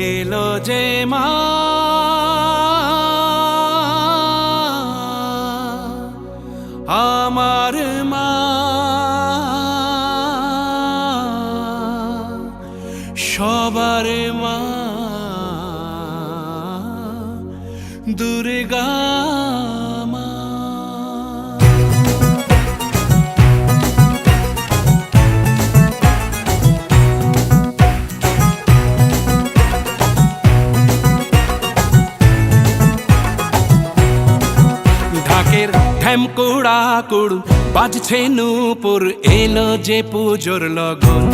এলো যে মা আমার মা সবার মা দুর্গা মা। ঢাকের ঢ্যামকুড়া কুড় বাজছে নূপুর এলো যে পুজোর লগন।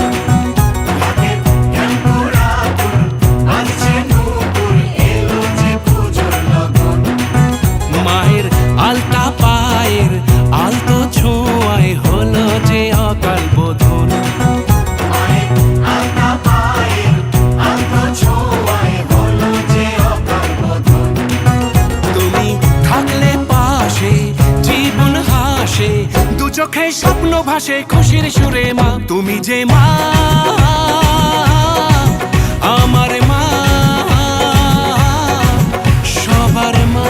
মায়ের আলতা পায়ের আলতো ছোঁয়ায় হলো যে অকাল বোধন। তুমি থাকলে পাশে জীবন হাসে দু চোখে স্বপ্ন ভাসে খুশির সুরে মা তুমি যে মা আমার মা সবার মা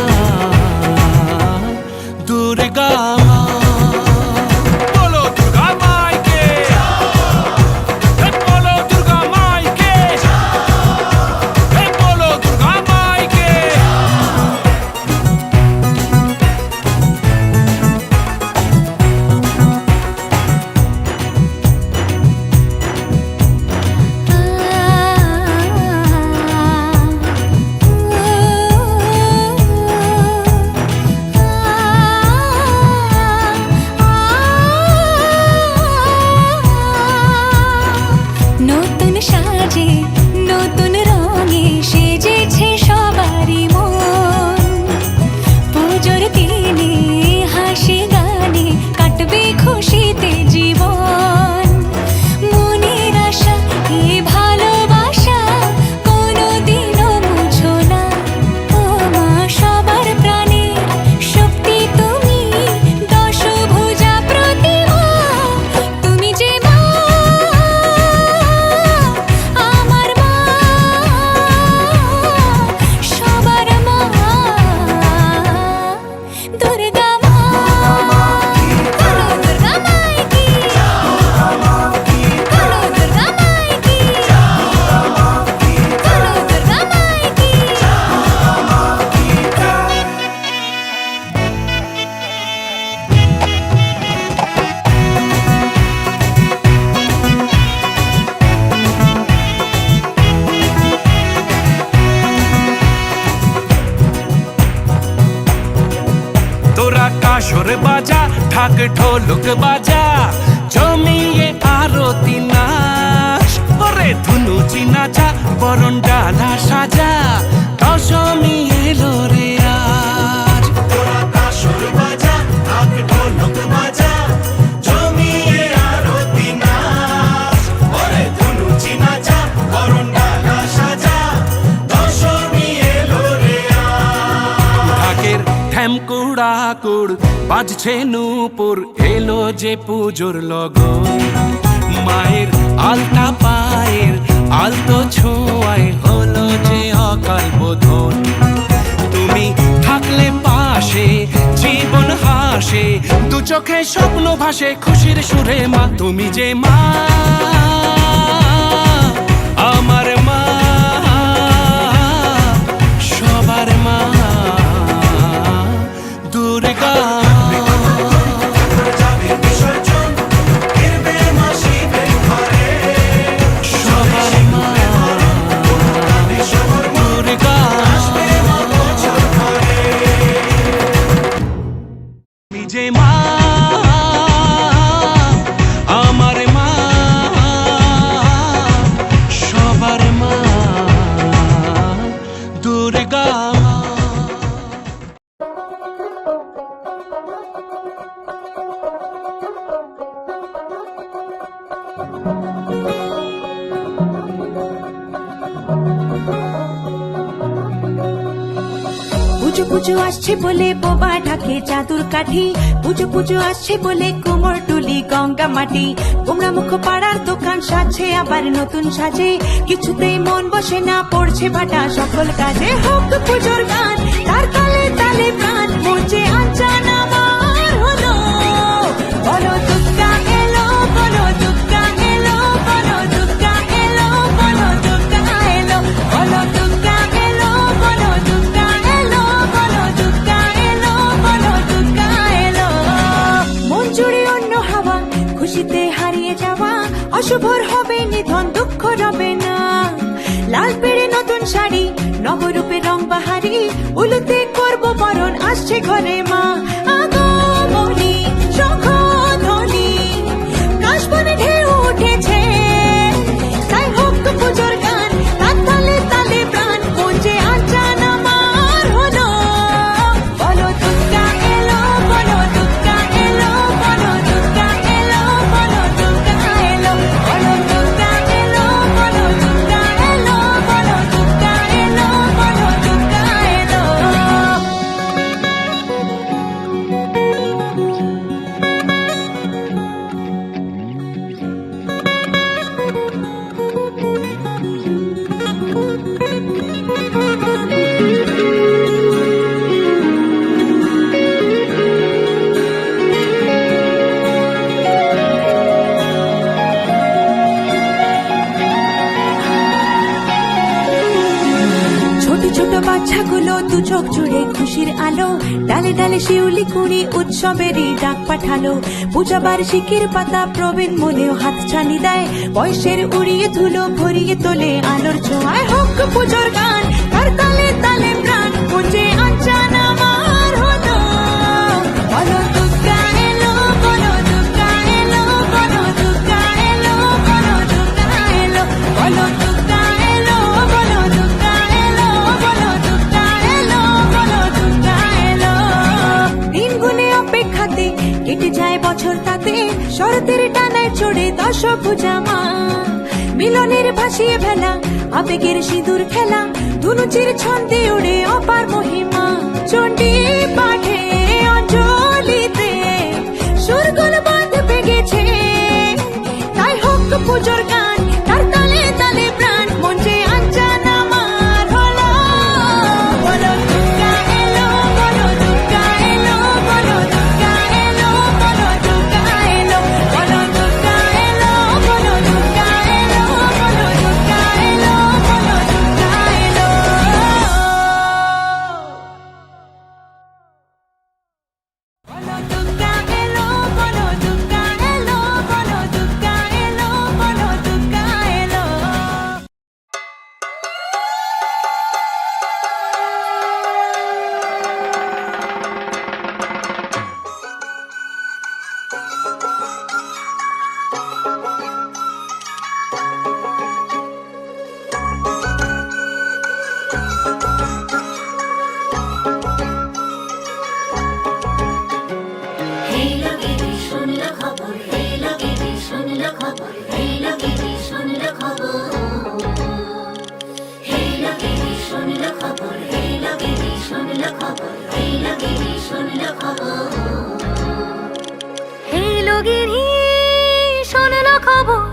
দুর্গা মা। বলো দুর্গা মাইকে, বলো দুর্গা মাইকে, বলো দুর্গা মাইকে। নতুন সাজে নতুন রঙে সেজেছে সবারই মন। পুজোর দিনে হাসি গানে কাটবে খুশিতে জীবন। মনের আশা এই ভালোবাসা কোনোদিনও মুছো না। ও মা সবার প্রাণের শক্তি তুমি দশভুজা প্রতিমা তুমি যে মা আমার মা সবার মা দুর্গা মা। বলো দুর্গা মাইকি, বলো দুর্গা মাইকি, বলো দুর্গা মাইকি। তোরা কাসর বাজা ঢাক ঢোলক বাজা জমিয়ে আরতি নাচ ওরে ধুনুচি নাচা বরণ ডালা সাজা দশমী এলো রে আজ। তোরা কাসর বাজা ঢাক ঢোলক বাজা জমিয়ে আরতি নাচ ওরে ধুনুচি নাচা বরণ ডালা সাজা দশমী এলো রে আজ। ঢাকের ঢ্যামকুড়া কুড় বাজছে নূপুর এলো যে পুজোর লগন। মায়ের আলতা পায়ের আলতো ছোঁয়ায় হলো যে অকাল বোধন। তুমি থাকলে পাশে জীবন হাসে দু চোখে স্বপ্ন ভাসে খুশির সুরে মা তুমি যে মা আমার মা সবার মা দুর্গা যে মা আমার মা পুজো পুজো আসছে বলে বোবা ঢাকে চাদুর কাঠি, পুজো পুজো আসছে বলে কোমর টুলি গঙ্গা মাটি। গোমরা মুখ পাড়ার দোকান সাজছে আবার নতুন সাজে, কিছুতেই মন বসে না পড়ছে ভাটা সকল কাজে। হোক পুজোর গান তার তালে তালে প্রাণ, মঞ্চে আঞ্চান আমার হলো। বলো দুর্গা এলো, বলো দুর্গা এলো, বলো দুর্গা এলো, বলো দুর্গা এলো, বলো দুর্গা এলো, বলো দুর্গা এলো, বলো দুর্গা এলো, বলো দুর্গা এলো। মন জুড়ে অন্য হাওয়া, খুশিতে হারিয়ে যাওয়া, অশুভর হবে নিধন, দুঃখ রবে না। লাল পেড়ে নতুন শাড়ি, নবরূপে রং বাহারি, উলুতে করবো বরণ, আসছে ঘরে মা। আগমনী শঙ্খধ্বনি, কাশবনে ঢেউ উঠেছে, তাই হোক পুজোর গান তার তালে তালে প্রাণ, মঞ্চে আঞ্চান আমার হলো। বলো দুর্গা এলো, বলো দুর্গা এলো, বলো দুর্গা এলো, বলো দুর্গা এলো, বলো দুর্গা এলো, বলো দুর্গা এলো, বলো দুর্গা এলো, বলো দুর্গা এলো। ছোট ছোট বাচ্চাগুলো দু চোখ জুড়ে খুশির আলো, ডালে ডালে শিউলি কুড়ি উৎসবেরই ডাক পাঠালো। পূজা বার্ষিকীর পাতা প্রবীণ মনেও হাত ছানি দেয়, বয়সের উড়িয়ে ধুলো ভরিয়ে তোলে আলোর ছোঁয়ায়। হোক পুজোর গান তার তালে তালে প্রাণ, মঞ্চে আঞ্চান আমার হলো। বলো দুর্গা এলো, বলো দুর্গা এলো, বলো দুর্গা এলো, বলো দুর্গা এলো, বলো দুর্গা এলো, বলো দুর্গা এলো, বলো দুর্গা এলো, বলো দুর্গা এলো। দিন গুনে অপেক্ষাতে কেটে যায় বছর তাতে, শরতের টানায় চড়ে দশভুজা মা। মিলনের ভাসিয়ে ভেলা, আবেগের সিঁদুর খেলা, ধুনুচির ছন্দে উড়ে অপার মহিমা। চণ্ডী পাঠে অঞ্জলিতে সুরগুল বাঁধবে গেছে, তাই হোক পুজোর গান তার তালে তালে প্রাণ, মঞ্চে আঞ্চান আমার হলো। বলো দুর্গা এলো, বলো দুর্গা এলো, বলো দুর্গা এলো, বলো দুর্গা এলো, বলো দুর্গা এলো, বলো দুর্গা এলো, বলো দুর্গা এলো, বলো দুর্গা এলো। বলো দুর্গা এলো, বলো দুর্গা এলো, বলো দুর্গা এলো, বলো দুর্গা এলো। এই লগেরে শুনলো খবর, এই লগেরে শুনলো খবর, এই লগেরে শুনলো খবর, এই লগেরে শুনলো খবর, এই লগেরে শুনলো খবর, এই লগেরে শুনলো খবর। এই লগেরই শোনলো খবর,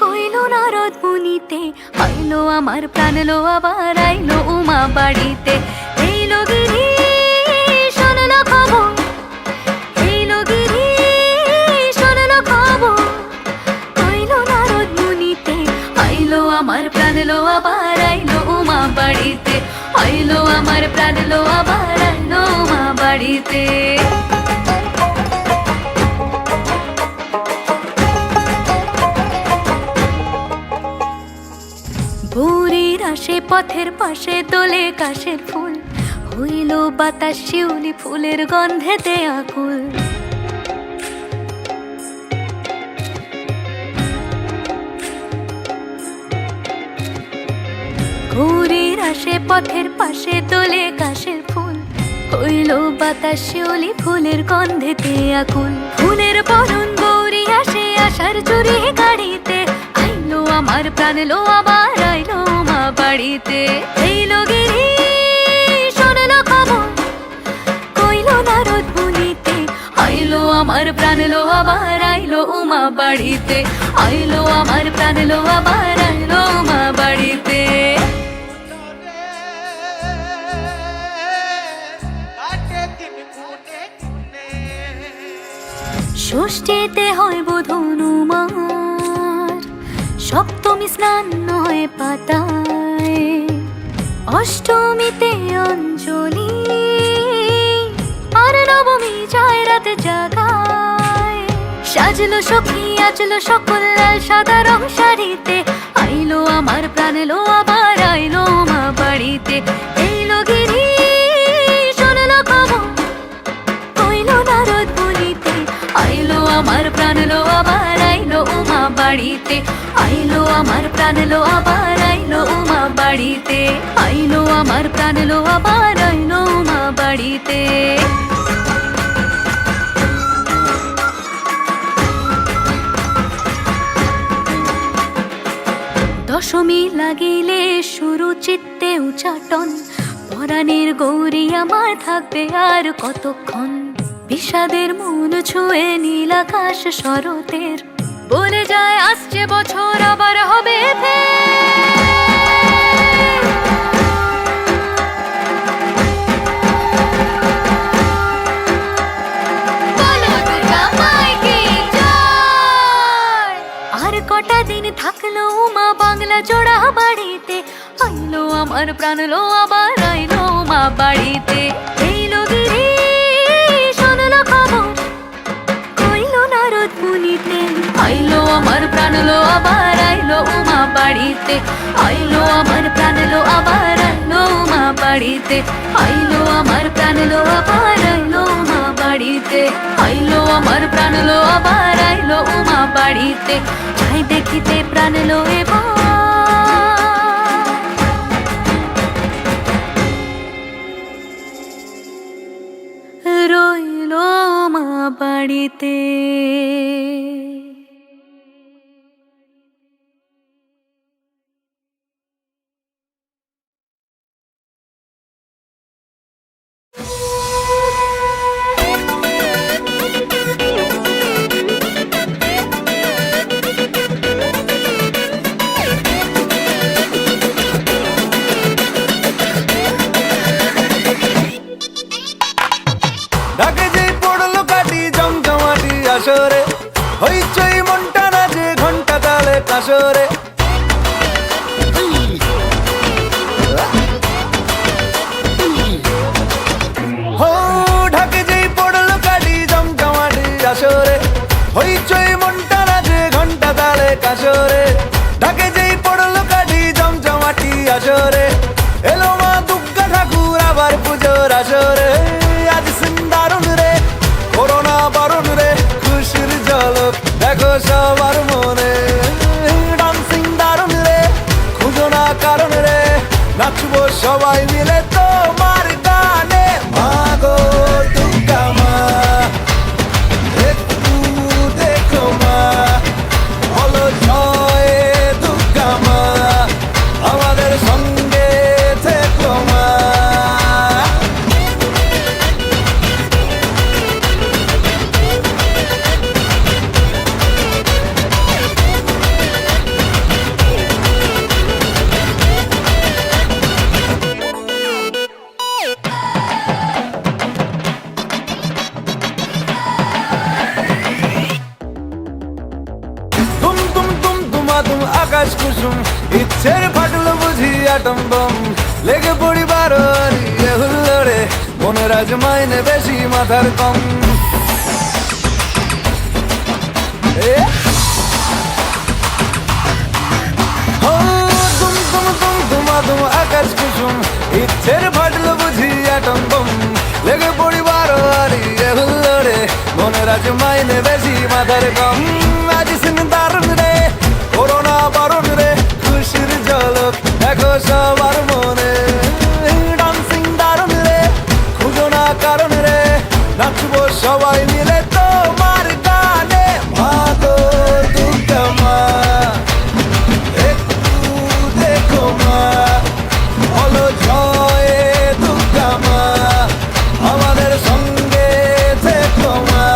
কইলো নারদ মুনিতে, আইলো আমার প্রাণ লো আবার আইলো উমা বাড়িতে। এই লগেরই শোনলো খবর, এই লগেরই শোনলো খবর, কইলো নারদ মুনিতে, আইলো আমার প্রাণ লো আবার আইলো উমা বাড়িতে, আইলো আমার প্রাণ লো আবার আইলো উমা বাড়িতে। ভোরের আসে পথের পাশে তোলে কাশের ফুল, হইল বাতাস শিউলি ফুলের গন্ধেতে আকুল। ভোরের আসে পথের পাশে তোলে কাশের ফুল, হইল বাতাস শিউলি ফুলের গন্ধেতে আকুল। ফুলের বরণ গৌরী আসে আশার চুরি গাড়িতে, আইলো আমার প্রাণ লো আবার আইলো মা বাড়িতে। এই লগেরই শোনলো খবর, আমার প্রাণ লো আবার আইলো উমা বাড়িতে, আইলো আমার প্রাণ লো আবার আইলো উমা বাড়িতে। ষষ্ঠীতে হয় বোধন উমার, সপ্তমী স্নান হয় পাতায়, অষ্টমীতে অঞ্জলি, আর নবমী যায় রাত জাগায়। সাজলো সখী আজলো সকল লাল সাদা রং শাড়িতে, আইলো আমার প্রাণ লো আবার আইলো মা বাড়িতে। এইলো গিরি শুনলো খবর কইলো নারদ বলিতে, আইলো আমার প্রাণ লো আবার আইলো উমা বাড়িতে, আইলো আমার প্রাণ লো আবার আইলো উমা বাড়িতে, আইলো আমার প্রাণ লো আবার আইলো উমা বাড়িতে। দশমী লাগিলে শুরু চিত্তে উচাটন, পরাণের গৌরী আমার থাকবে আর কতক্ষণ। বিষাদের মন ছুঁয়ে নীল আকাশ শরতের, বলে যায় আসছে বছর আবার হবে আর কটা দিন থাকলো মা বাংলা জোড়া বাড়িতে, আইলো আমার প্রাণ লো আবার আইলো মা বাড়িতে। এইলো গিরি শুনলো খবর কইলো নারদ মুনিতে, আইলো আমার প্রাণ লো আবার আইলো উমা বাড়িতে, আইলো আমার প্রাণ লো আবার আইলো উমা বাড়িতে, আইলো আমার প্রাণ লো আবার আইলো উমা বাড়িতে, আইলো আমার প্রাণ লো আবার আইলো উমা বাড়িতে। যাই দেখিতে প্রাণ লো এবার রইলো মা বাড়িতে। ঢাকে যেই পড়লো কাটি জমজমাটি আসরে, হইচই মনটা নাচে ঘন্টা তালে কাসরে। হো ঢাকে যেই পড়লো কাটি জমজমাটি আসরে, হইচই মনটা নাচে ঘন্টা তালে কাসরে। ঢাকে যেই পড়লো কাটি জমজমাটি আসরে, এলো মা দুর্গা ঠাকুর আবার পুজোর আসরে। আজ সিন্দারুন রে করোনা বারণ রে, খুশির ঝলক দেখো সবার মনে। ডান্সিং দারুন রে খুঁজো না কারণ রে, নাচবো সবাই মিলে তোমার গানে। মা গো দুর্গা মা একটু দেখো মা, বলো জয় দুর্গা মা, আমাদের সঙ্গে থেকো মা। তুম তুম তুম তুমা তুম আকাশ কুসুম, ইচ্ছের ফাটলো বুঝি আটম বম। লেগে পড়ি বারোয়ারি হুল্লোড়ে, মনের আজ মাইনে বেশি মাথার কম। এ ও তুম তুম তুম তুমা তুম আকাশ কুসুম, ইচ্ছের ফাটলো বুঝি আটম বম। লেগে পড়ি বারোয়ারি হুল্লোড়ে, মনের আজ মাইনে বেশি মাথার কম। আজ সিন্দারুন রে করোনা বারণ রে, খুশির ঝলক দেখো সবার মনে। ডান্সিং দারুন রে খুঁজো না কারণ রে, নাচবো সবাই মিলে তোমার গানে। মা গো দুর্গা মা একটু দেখো মা, বলো জয় দুর্গা মা, আমাদের সঙ্গে থেকো মা।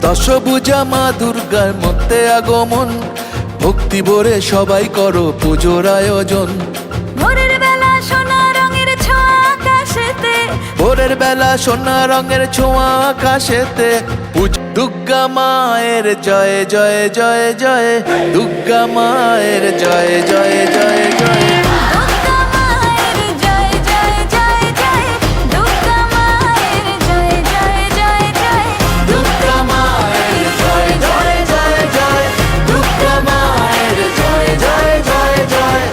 দশভুজা মা দুর্গার মধ্যে আগমন, ভক্তি ভরে সবাই করো পুজোর আয়োজন। ভোরের বেলা সোনা রঙের ছোঁয়া আকাশেতে, ভোরের বেলা সোনা রঙের ছোঁয়া আকাশেতে, দুর্গা মায়ের জয় জয় জয় জয়, দুর্গা মায়ের জয় জয় জয় জয়। দুর্গা মায়ের জয় জয় জয় জয়, দুর্গা মায়ের জয় জয় জয় জয়, দুর্গা মায়ের জয় জয় জয় জয়, দুর্গা মায়ের জয় জয় জয় জয়।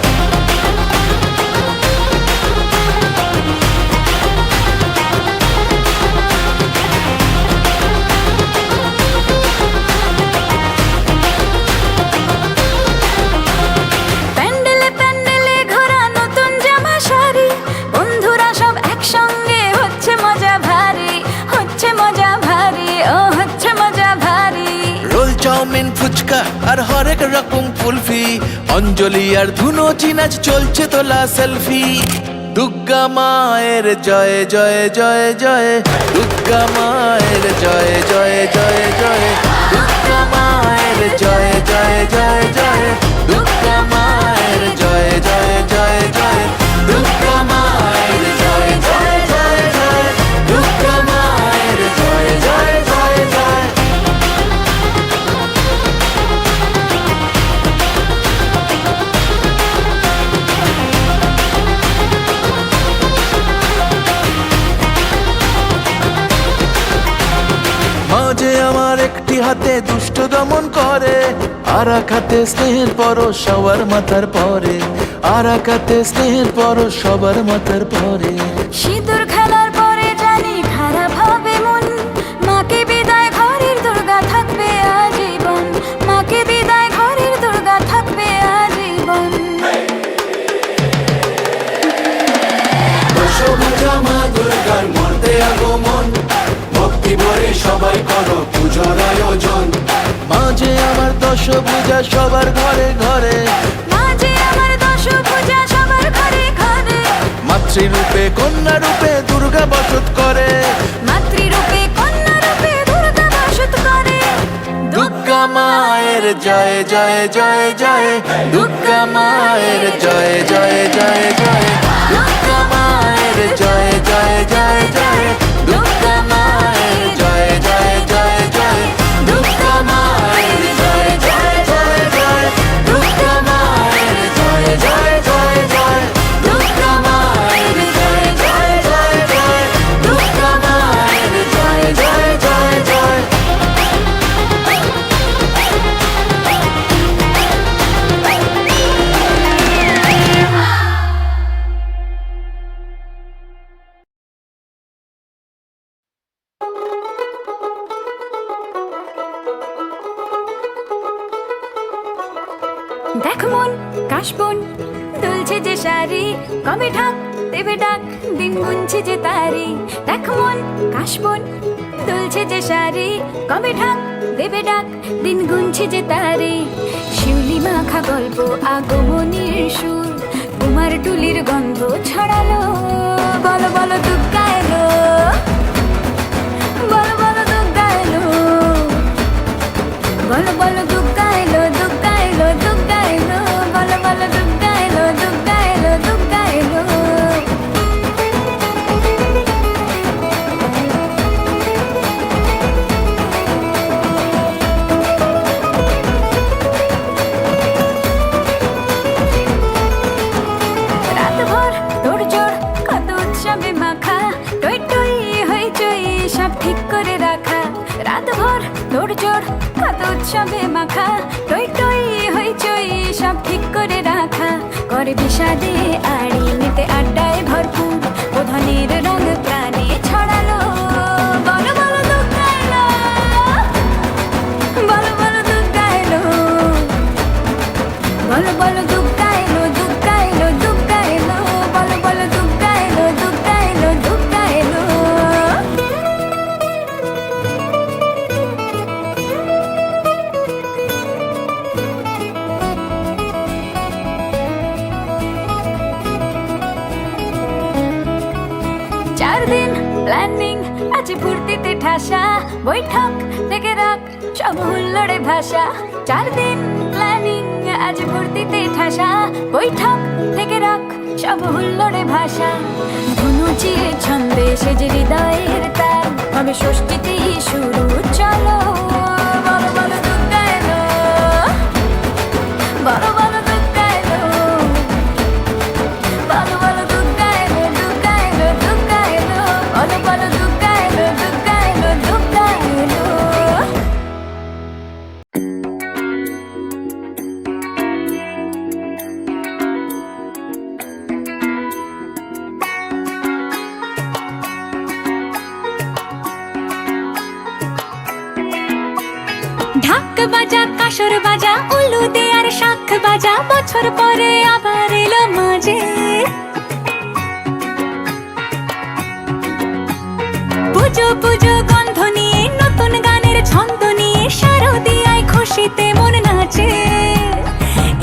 প্যান্ডেলে প্যান্ডেলে ঘোরা নতুন জামা শাড়ি, বন্ধুরা সব একসঙ্গে হচ্ছে মজা ভারী, হচ্ছে মজা ভারী, ও হচ্ছে মজা ভারী। রোল চাউমিন ফুচকা আর হরেক রকম কুলফি, অঞ্জলি আর ধুনো চিনাচ চলছে তোলা সেলফি। দুর্গা মায়ের জয় জয় জয় জয়, দুর্গা মায়ের জয় জয় জয় জয়, দুর্গা মায়ের জয় জয় জয় জয়, দুর্গা মায়ের জয় জয় জয় জয়, দুর্গা মায়ের জয় জয় জয় জয়, দুর্গা মায়ের জয় জয় জয় জয়। মাঝে আমার একটি হাতে দুষ্ট দমন করে, আর এক হাতে স্নেহের পরশ সবার মাথার পরে, আর এক হাতে স্নেহের পরশ সবার মাথার পরে। সিঁদুর খেলার পরে জানি খারাপ হবে মন, মাকে বিদায় ঘরের দুর্গা থাকবে আজীবন, মাকে বিদায় ঘরের দুর্গা থাকবে আজীবন। দশভুজা মা দুর্গার মর্তে আগমন, ভক্তি ভরে সবাই করো পূজার আয়োজন। মাঝে আমার দশভুজা সবার ঘরে ঘরে, মাঝে আমার দশভুজা সবার ঘরে ঘরে, মাতৃরূপে কন্যা রূপে দুর্গা বসত করে। মাতৃরূপে কন্যা রূপে দুর্গা বাসত করে। দুর্গা মায়ের জয় জয় জয় জয়, দুর্গা মায়ের জয় জয় জয় জয়, দুর্গা মায়ের জয় জয় জয় জয়, দুর্গা মায়ের জয় জয় জয় জয়, দুর্গা মায়ের জয় জয় জয় জয়, দুর্গা মায়ের জয় জয় জয় জয়, দুর্গা মায়ের জয় জয় জয় জয়, দুর্গা মায়ের জয় জয় জয় জয়। দেখ মন কাশবন দুলছে যে শাড়ি, কবে ঢাক দেবে ডাক দিন গুনছে যে তারি। দেখ মন কাশবন দুলছে যে শাড়ি, কবে ঢাক দেবে ডাক দিন গুনছে যে তারি। শিউলি মাখা গল্প আগমনীর সুর, কুমার টুলির গন্ধ ছড়ালো, বলো বলো দুর্গা এলো, বলো বলো দুর্গা এলো, বলো বলো দুর্গা এলো, দুর্গা এলো, দুর্গা এলো, বলো বলো দুর্গা এলো, দুর্গা এলো, দুর্গা এলো। রাতভর তোড়জোড় কত উৎসবে মাখা, টই টই হইচই সব ঠিক করে রাখা। রাতভর তোড়জোড় কত উৎসবে মাখা, টই টই হইচই সব ঠিক করে রাখা। করে বিষাদে আড়ি মেতে আড্ডায় ভরপুর, বোধনের রঙ প্রাণে ছড়ালো, বলো বলো দুর্গা এলো, বলো বলো দুর্গা এলো, বলো বলো দুর্গা এলো, দুর্গা এলো, দুর্গা এলো, বলো বলো দুর্গা এলো, দুর্গা এলো, দুর্গা এলো। প্ল্যানিং আছে ফুর্তিতে ঠাসা, বৈঠক থেকে রাখ সব হুল্লোড়ে ভাষা 4 দিন প্ল্যানিং আজ ভর্তিতে ঠাসা বৈঠক থেকে রাখ সব হুল্লোড়ে ভাষা ধনুচিয়ে ছন্দে সেজে হৃদয়ের তার হবে ষষ্ঠীতেই শুরু চলো বলো বলো দুর্গা এলো বলো বলো দুর্গা এলো বলো বলো দুর্গা এলো দুর্গা এলো দুর্গা এলো বলো বলো দুর্গা এলো দুর্গা এলো দুর্গা এলো ঢাক বাজা কাসর বাজা উলু দে আর শাখ বাজা বছর পরে আবার এলো মাঝে পুজো পুজো গন্ধ নিয়ে নতুন গানের ছন্দ নিয়ে শারদিয়ায় খুশিতে মন নাচে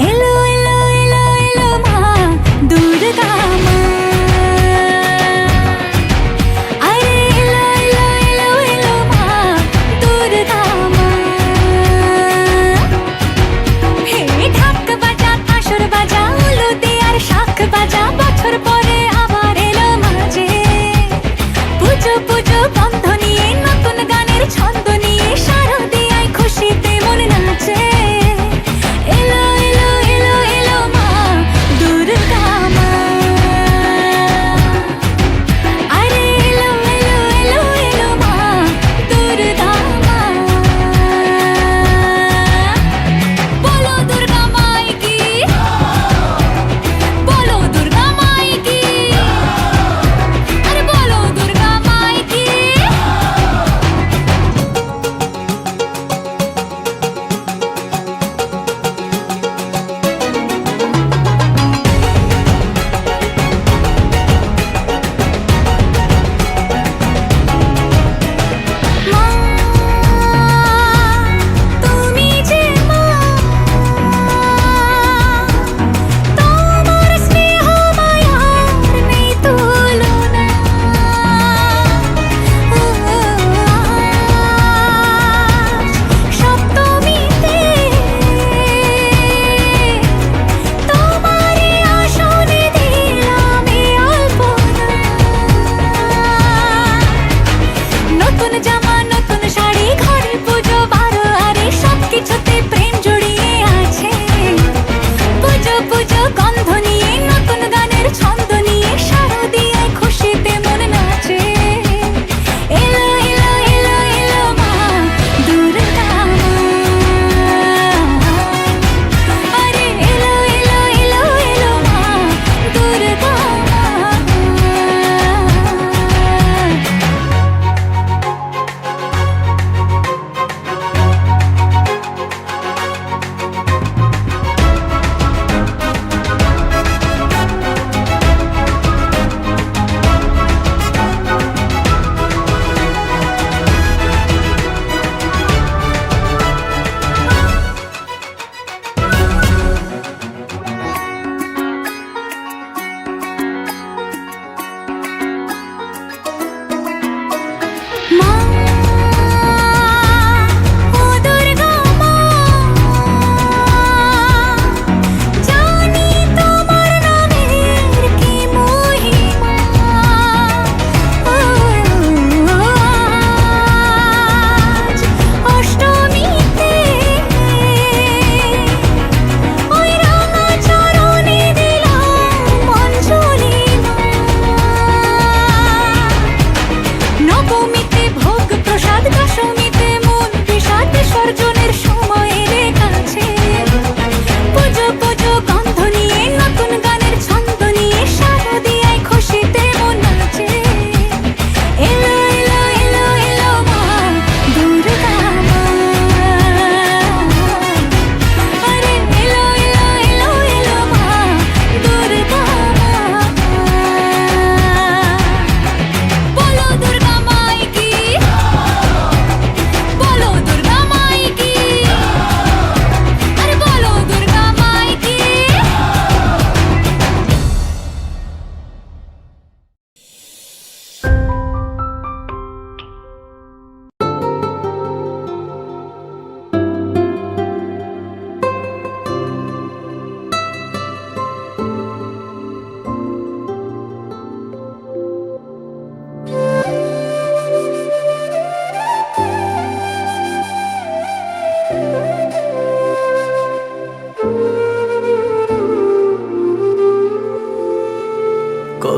এলো এলো এলো এলো মা দুর্গা মা আরে এলো এলো এলো এলো মা দুর্গা মা হে ঢাক বাজা কাসর বাজা উলু দে আর শাখ বাজা বছর পরে আবার এলো মাঝে পুজো পুজো গন্ধ নিয়ে নতুন গানের ছন্দ নিয়ে শারদিয়ায়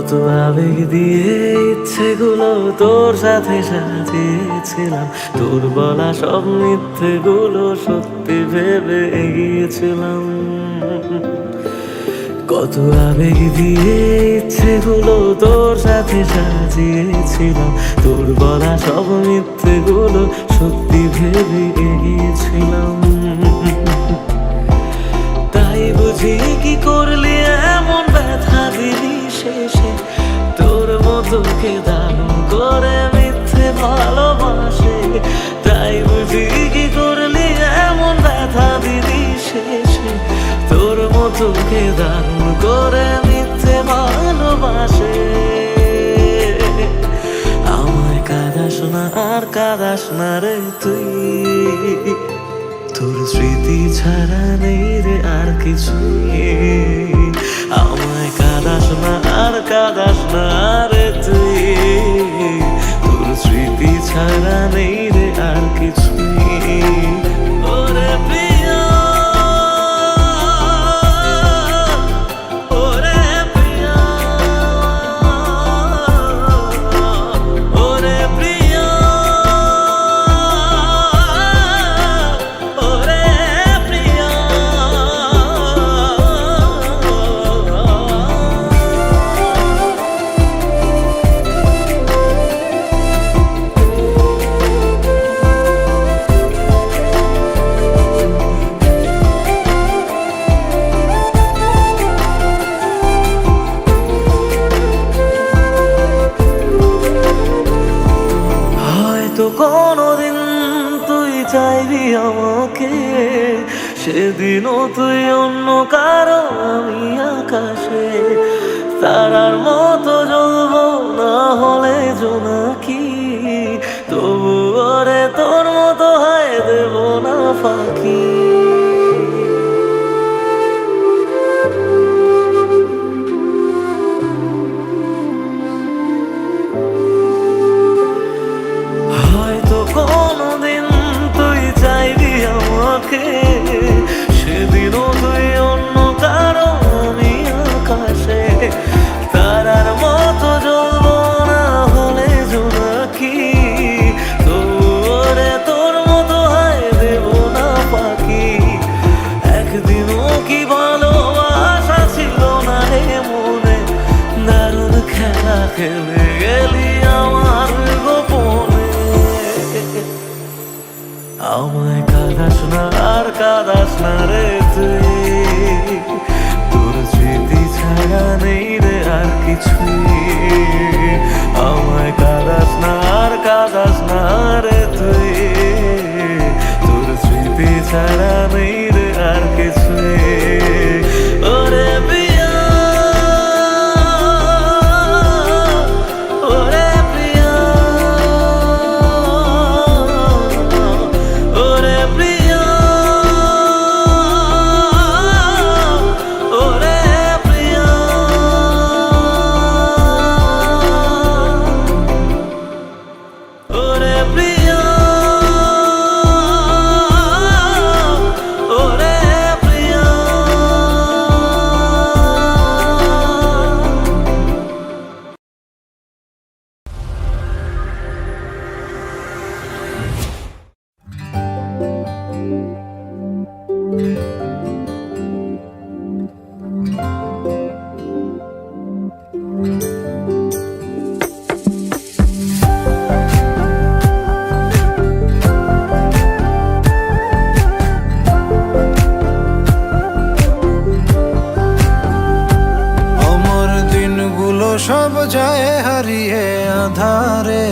কত আবেগ দিয়ে ইচ্ছেগুলো তোর সাথে সাজিয়েছিলাম, তোর বলা সব মিথ্যেগুলো সত্যি ভেবে এগিয়েছিলাম। কত আবেগ দিয়ে ইচ্ছেগুলো তোর সাথে সাজিয়েছিলাম, তোর বলা সব মিথ্যেগুলো সত্যি ভেবে এগিয়েছিলাম। তাই বুঝি কি করলি এমন ব্যথা দিলি শেষে, তোর মতো কে দারুণ করে মিথ্যে ভালোবাসে। তাই বুঝি কি করলি এমন ব্যথা দিলি শেষে, তোর মতো কে দারুণ করে মিথ্যে ভালোবাসে। আমায় কাঁদাস না আর কাঁদাস না রে তুই, তোর স্মৃতি ছাড়া নেই রে আর কিছুই। আমায় কাঁদাস না আর কাঁদাস না রে তুই, তোর স্মৃতি ছাড়া নেই রে আর কিছুই। ওরে প্রিয়া, ওরে প্রিয়া, ওরে প্রিয়া, ওরে প্রিয়া। হয়তো কোনোদিন তুই চাইবি আমাকে, সেদিনও তুই অন্য কারো আমি আকাশে। তারার মতো জ্বলবো না হলে জোনাকি, তবু ওরে তোর মতো হয় দেব না ফাঁকি। হয়তো কোনোদিন তুই চাইবি আমাকে, সেদিনও তুই অন্য কারো আমি আকাশে। তারার মতো জ্বলবো না হলে জোনাকি, তবু ওরে তোর মতো হয় দেব না পাখি। একদিনও কি ভালোবাসা ছিল না রে মনে, দারুণ খেলা খেলে গেলি আমার গোপনে। আমায় কাঁদাস না আর কাঁদাস না রে তুই, তোর স্মৃতি ছাড়া নেই রে আর কিছুই। আমায় কাঁদাস না আর কাঁদাস না রে তুই, তোর স্মৃতি ছাড়া নেই রে আর কিছুই। ওরে প্রিয়া, ওরে প্রিয়া, ওরে প্রিয়া, ওরে প্রিয়া। ওরে প্রিয়া, ওরে প্রিয়া। আমার দিনগুলো সব যায় হারিয়ে আধারে,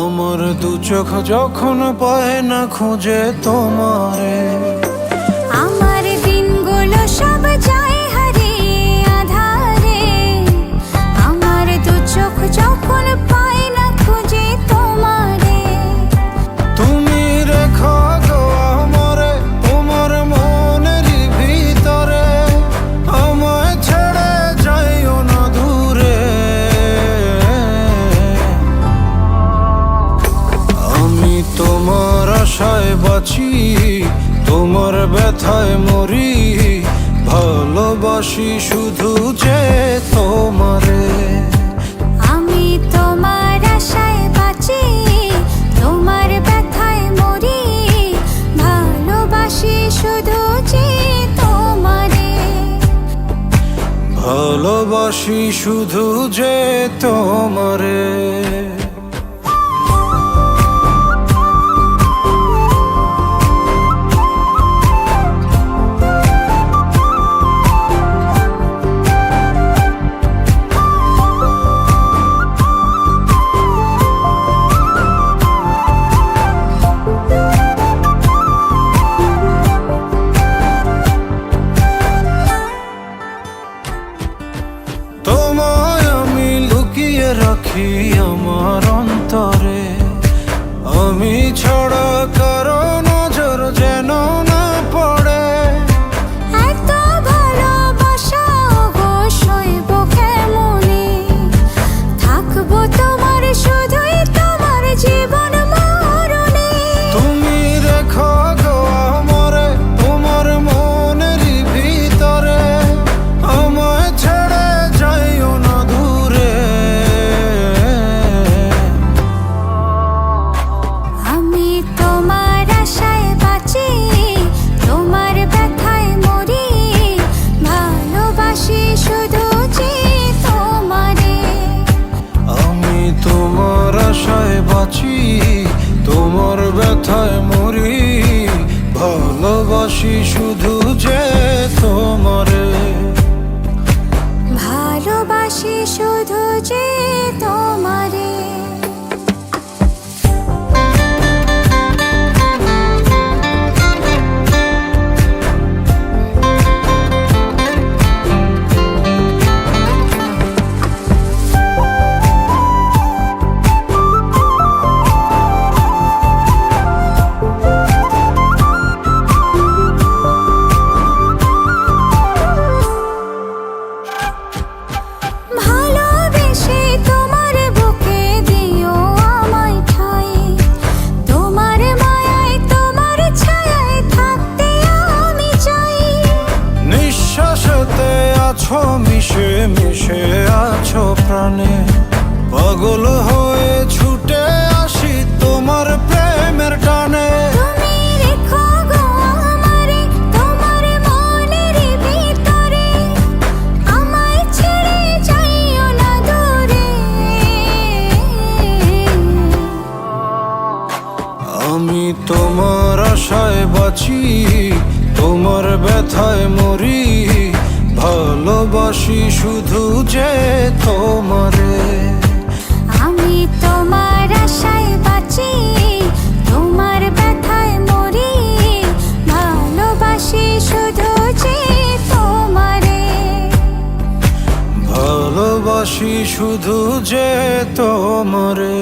আমার দু চোখ যখন পায় না খুঁজে তোমারে। আমার দিনগুলো সব যায় হারিয়ে আধারে, আমার দু চোখ যখন পায় না খুঁজে তোমারে। তুমি রেখো গো আমারে তোমার মনেরই ভিতরে, আমায় ছেড়ে যাইও না দূরে। আমি তোমার আশায় বাঁচি, তোমার ব্যথায় মরি, ভালোবাসা ভালোবাসি শুধু যে তোমারে। আমি তোমার আশায় বাঁচি, তোমার ব্যথায় মরি, ভালোবাসি শুধু যে তোমারে। ভালোবাসি শুধু যে তোমারে। তোমায় আমি লুকিয়ে রাখি আমার অন্তরে, আমি ছাড়া কারো নজর যেন না পড়ে। এত ভালোবাসা অবশ্যইব কেমনে, থাকবো তোমার শুধুই তোমার জীবন মরণে। তুমি রেখো গো আমরে তোমার মনের ভিতরে, আমায় ছেড়ে যাইও না দূরে। আমি তোমার আশায় বাঁচি, তোমার ব্যথায় মরি, ভালোবাসি শুধু যে তোমারে। আমি তোমার আশায় বাঁচি, তোমার ব্যথায় মরি, ভালোবাসি শুধু যে তোমারে। ভালোবাসি শুধু যে তোমারে। ভালোবেসে তোমার বুকে দিও আমায় ঠাঁই, তোমার মায়ায় তোমার ছায়ায় থাকতে আমি চাই। নিঃশ্বাসেতে আছো মিশে মিশে আছো প্রাণে, পাগল হয়ে ছুটে আসি তোমার প্রেমের টানে। তুমি রেখো গো আমারে তোমার মনের ভিতরে, আমায় ছেড়ে যাইও না দূরে। আমি তোমার আশায় বাঁচি, তোমার ব্যথায় মরি, ভালোবাসি শুধু যে তোমারে। আমি তোমার আশায় বাঁচি, তোমার ব্যথায় মরি, ভালোবাসি শুধু যে তোমারে। ভালোবাসি শুধু যে তোমারে।